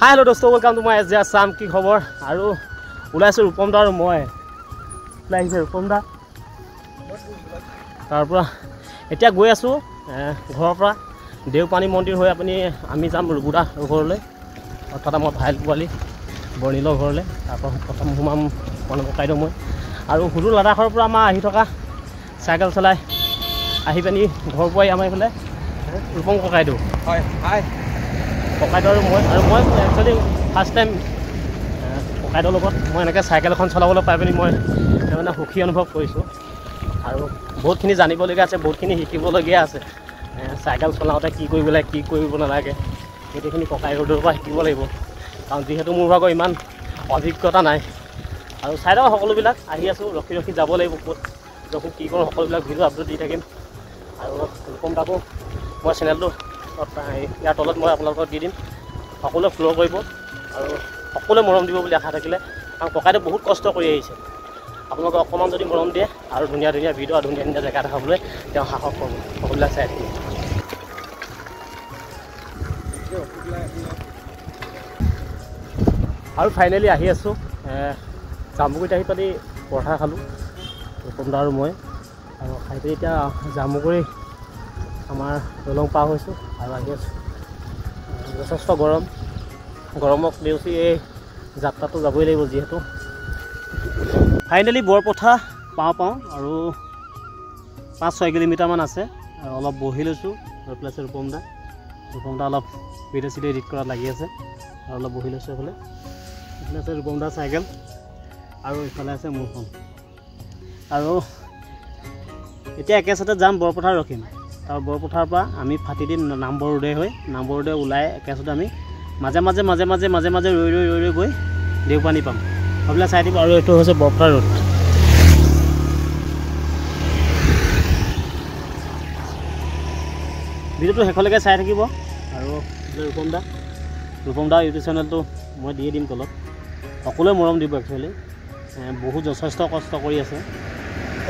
Hi hello' দোস্ত, welcome to my S চাম। কি খবৰ? আৰু ওলাইছোঁ ৰূপম দা আৰু মই ওলাই আহিছে ৰূপম দা তাৰপৰা এতিয়া গৈ আছোঁ ঘৰৰ পৰা দেওপানী মন্দিৰ হৈ আমি যাম ৰুবুদা ঘৰলৈ, অৰ্থাৎ আমাৰ ভাইল পোৱালি বৰ্ণিলৰ ঘৰলৈ। তাৰপৰা প্ৰথম সোমাম ককাইদেউ মই আৰু সুদূৰ লাডাখৰ পৰা আমাৰ আহি থকা চাইকেল চলাই আহি পিনি ঘৰ পোৱাই আমাৰ এইফালে ৰূপম ককাইদেউ। হয় হাই ককাইদেউ আৰু মই একচুৱেলি ফাৰ্ষ্ট টাইম ককাইদেউৰ লগত মই এনেকৈ চাইকেল এখন চলাবলৈ পাই পিনি মই মানে সুখী অনুভৱ কৰিছোঁ। আৰু বহুতখিনি জানিবলগীয়া আছে, বহুতখিনি শিকিবলগীয়া আছে। চাইকেল চলাওঁতে কি কৰিব লাগে, কি কৰিব নালাগে, গোটেইখিনি ককাইদেউৰ পৰা শিকিব লাগিব। কাৰণ যিহেতু মোৰ ভাগৰ ইমান অভিজ্ঞতা নাই। আৰু চাই লওঁ সকলোবিলাক আহি আছোঁ, ৰখি ৰখি যাব লাগিব, ক'ত ৰখোঁ কি কৰোঁ সকলোবিলাক ভিডিঅ' আপলোড দি থাকিম। আৰু ৰূপম দাকো মই চেনেলটো ইয়াৰ তলত মই আপোনালোকক দি দিম, সকলোৱে ফ'ল' কৰিব আৰু সকলোৱে মৰম দিব বুলি আশা থাকিলে। কাৰণ ককাইদেউ বহুত কষ্ট কৰি আহিছে, আপোনালোকে অকণমান যদি মৰম দিয়ে আৰু ধুনীয়া ধুনীয়া ভিডিঅ' আৰু ধুনীয়া ধুনীয়া জেগা দেখাবলৈ তেওঁ সাহস কৰিব, সকলোবিলাক চাই থাকিব। আৰু ফাইনেলি আহি আছোঁ জামুগুৰিত আহি পানি পৰঠা খালোঁ ৰূপম দা আৰু মই, আৰু খাই পিনি এতিয়া জামুগুৰি আমাৰ দলং পাৰ হৈছোঁ আৰু আহি আছোঁ। যথেষ্ট গৰমক নেওচি এই যাত্ৰাটো যাবই লাগিব যিহেতু। ফাইনেলি বৰপথাৰ পাওঁ আৰু 5-6 কিলোমিটাৰমান আছে। আৰু অলপ বহি লৈছোঁ, ৰৈ পেলাই আছে ৰূপম দা অলপ ভিডিঅ' চিডিঅ' এডিট কৰাত লাগি আছে আৰু অলপ বহি লৈছোঁ। এইফালে আছে ৰূপম দাৰ চাইকেল আৰু ইফালে আছে মোৰখন। আৰু এতিয়া একেচাতে যাম বৰপথাৰ ৰখিম, তাৰ বৰপথাৰৰ পৰা আমি ফাটি দিম নামবৰ ৰোডে হৈ, নামবৰ ৰোডে ওলাই একেচাতে আমি মাজে মাজে ৰৈ গৈ দেওপানী পাম। সেইবিলাক চাই দিব। আৰু এইটো হৈছে বৰপথাৰ ৰোড। ভিডিঅ'টো শেষলৈকে চাই থাকিব। আৰু ৰূপম দা ইউটিউব চেনেলটো মই দিয়ে দিম তলত, সকলোৱে মৰম দিব। একচুৱেলি বহুত যথেষ্ট কষ্ট কৰি আছে।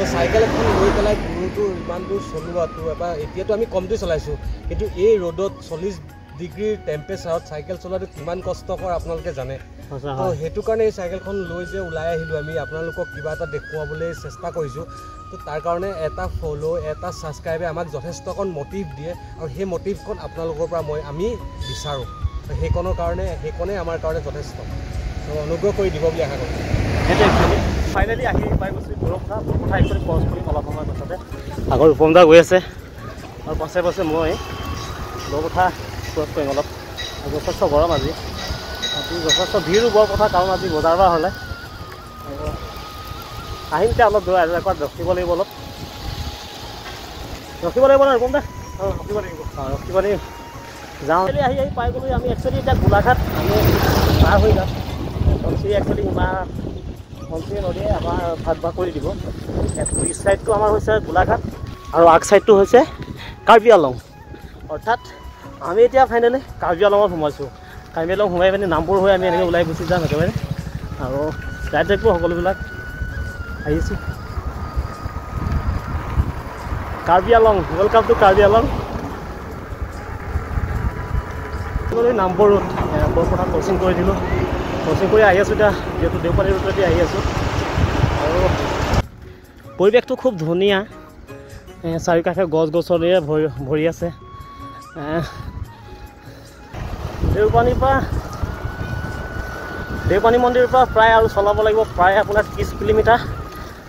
এই চাইকেল এখন লৈ পেলাই দূৰটো ইমান দূৰ চলোৱাটো এতিয়াতো আমি কমটি চলাইছোঁ, কিন্তু এই ৰ'দত 40 ডিগ্ৰীৰ টেম্পাৰেচাৰত চাইকেল চলোৱাটো কিমান কষ্টকৰ আপোনালোকে জানে। তো সেইটো কাৰণে এই চাইকেলখন লৈ যে ওলাই আহিলোঁ, আমি আপোনালোকক কিবা এটা দেখুৱাবলৈ চেষ্টা কৰিছোঁ। তো তাৰ কাৰণে এটা ফ'ল' এটা ছাবস্ক্ৰাইবে আমাক যথেষ্টকণ মটিভ দিয়ে, আৰু সেই মটিভখন আপোনালোকৰ পৰা আমি বিচাৰোঁ। সেইকণেই আমাৰ কাৰণে যথেষ্ট। তো অনুগ্ৰহ কৰি দিব বুলি আশা কৰিছোঁ। সেইটোৱে একচুৱেলি ফাইনেলি আহি পাই গৈছোঁ বৰপথাৰ একচুৱেলি ক্ৰছ কৰিম অলপ সময় পাছতে। আগৰ ৰূপম দা গৈ আছে আৰু পাছে মই বৰপথাৰ ক্ৰছ কৰিম অলপ। যথেষ্ট গৰম আজি যথেষ্ট ভিৰো বৰপথাৰ, কাৰণ আজি বজাৰ বাৰ হ'লে। আহিম এতিয়া অলপ দূৰ এজেগাত ৰখিব লাগিব, অলপ ৰখিব লাগিব ন ৰূপম দা? ৰখিব লাগিব যাওঁ। আহি পাই গ'লোঁ আমি। একচুৱেলি এতিয়া গোলাঘাট আমি পাৰ হৈ যাম। ধনশিৰি একচুৱেলি ধনশিৰি নদীয়ে আমাৰ ভাগ কৰি দিব। ইষ্ট ছাইডটো আমাৰ হৈছে গোলাঘাট আৰু আগ ছাইডটো হৈছে কাৰ্বি আংলং। অৰ্থাৎ আমি এতিয়া ফাইনেলি কাৰ্বি আংলঙত সোমাইছোঁ। কাৰ্বি আংলং সোমাই পিনি নামবোৰ হৈ আমি এনেকৈ ওলাই গুচি যাম একেবাৰে। আৰু চাই থাকিব সকলোবিলাক। আহিছোঁ Karbi Anglong, welcome to Karbi Anglong. Nambor road Borpathar crossing কৰি দিলোঁ, ক্ৰচিং কৰি আহি আছোঁ এতিয়া, যিহেতু দেওপানী ৰোডেদি আহি আছোঁ। আৰু পৰিৱেশটো খুব ধুনীয়া, চাৰিওকাষে গছ গছনিৰে ভৰি আছে। দেওপানী মন্দিৰৰ পৰা প্ৰায় আৰু চলাব লাগিব প্ৰায় আপোনাৰ 30 কিলোমিটাৰ।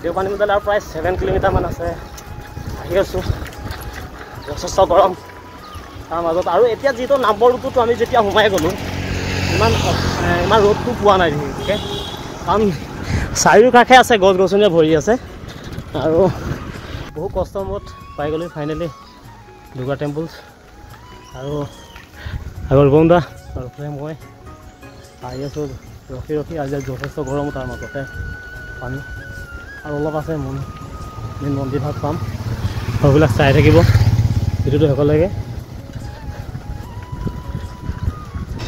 দেওপানী মন্দিৰ আৰু প্ৰায় 7 কিলোমিটাৰমান আছে। আহি আছোঁ, যথেষ্ট গৰম তাৰ মাজত। আৰু এতিয়া যিহেতু নামবৰ ৰোডটোতো আমি যেতিয়া সোমাই গ'লোঁ, ইমান ৰ'দটো পোৱা নাই বিশেষকৈ, কাৰণ চাৰিওকাষে আছে গছ গছনিয়ে ভৰি আছে। আৰু বহু কষ্টৰ মূৰত পাই গ'লোঁ ফাইনেলি দুৰ্গা টেম্পল। আৰু আগৰ ৰূপম দা আৰু মই আহি আছোঁ ৰখি আজি যথেষ্ট গৰম, তাৰ মাজতে পানী আৰু অলপ আছে মেইন মন্দিৰ ভাগ পাম। সেইবিলাক চাই থাকিব ভিডিঅ'টো শেষলৈকে।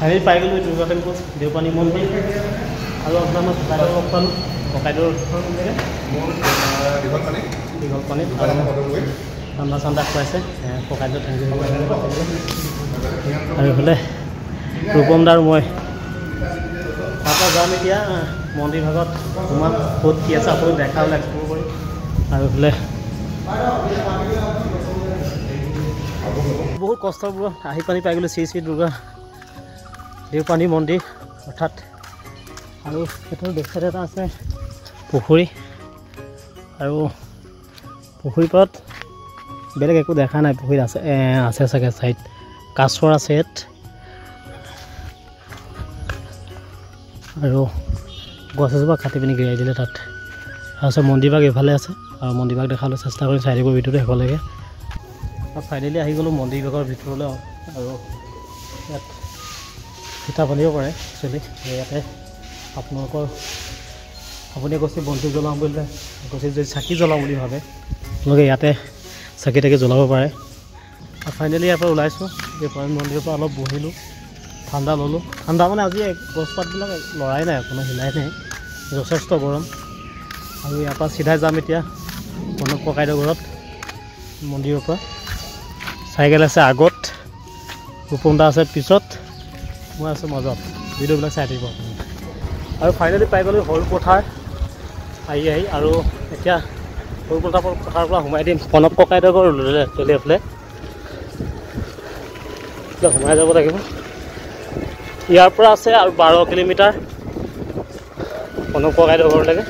আমি পাই গ'লোঁ দুৰ্গা টেম্পল, দেওপানী মন্দিৰ। আৰু আপোনাৰ মই ককাইদেউ লগ পালোঁ, ককাইদেউৰ দীঘল পানীত ঠাণ্ডা চাণ্ডা খুৱাইছে ককাইদেউ। Thank you. আৰু এইফালে ৰূপম দা আৰু মই তাৰপৰা যাম এতিয়া মন্দিৰ ভাগত সোমাম, ক'ত কি আছে আপোনালোক দেখা হ'লে এক্সপ্ল'ৰ কৰিম। আৰু এইফালে বহুত কষ্টবোৰ আহি পানী পাই গ'লোঁ শ্ৰী শ্ৰী দুৰ্গা দেওপানী মন্দিৰ অৰ্থাৎ। আৰু সেইটোৰ বেক চাইড এটা আছে পুখুৰী, আৰু পুখুৰীৰ পাৰত বেলেগ একো দেখা নাই। পুখুৰীত আছে চাগে চাইড কাছৰ আছে ইয়াত, আৰু গছ এজোপা কাটি পিনি গিৰাই দিলে তাত। তাৰপিছত মন্দিৰভাগ এইফালে আছে, আৰু মন্দিৰভাগ দেখাবলৈ চেষ্টা কৰিম চাই দিব ভিডিঅ'টো শেষলৈকে। আৰু ফাইনেলি আহি গ'লোঁ মন্দিৰভাগৰ ভিতৰলৈ, আৰু ইয়াত ফিটা পানিব পাৰে একচুৱেলি। ইয়াতে আপুনি কৈছে বন্তি জ্বলাওঁ বুলিলে, কৈছে যদি চাকি জ্বলাওঁ বুলি ভাবে আপোনালোকে ইয়াতে চাকি তাকি জ্বলাব পাৰে। আৰু ফাইনেলি ইয়াৰ পৰা ওলাইছোঁ, দেওপানী মন্দিৰৰ পৰা অলপ বহিলোঁ, ঠাণ্ডা ল'লোঁ। ঠাণ্ডা মানে আজি গছপাতবিলাক লৰাই নাই, অকণো হিলাই নাই, যথেষ্ট গৰম। আৰু ইয়াৰ পৰা চিধাই যাম এতিয়া প্ৰণৱ ককাইদেউৰ ঘৰত মন্দিৰৰ পৰা। চাইকেল আছে আগত, ৰূপম দা আছে পিছত, মই আছোঁ মাজত। ভিডিঅ'বিলাক চাই থাকিব আপুনি। আৰু ফাইনেলি পাই গ'লোঁ সৰু পথাৰ আহি আৰু এতিয়া সৰু পথাৰৰ পৰা সোমাই দিম প্ৰণৱ ককাইদেউৰ ঘৰ লৈ এফালে সোমাই যাব লাগিব। ইয়াৰ পৰা আছে আৰু 12 কিলোমিটাৰ প্ৰণৱ ককাইদেউৰ ঘৰলৈকে।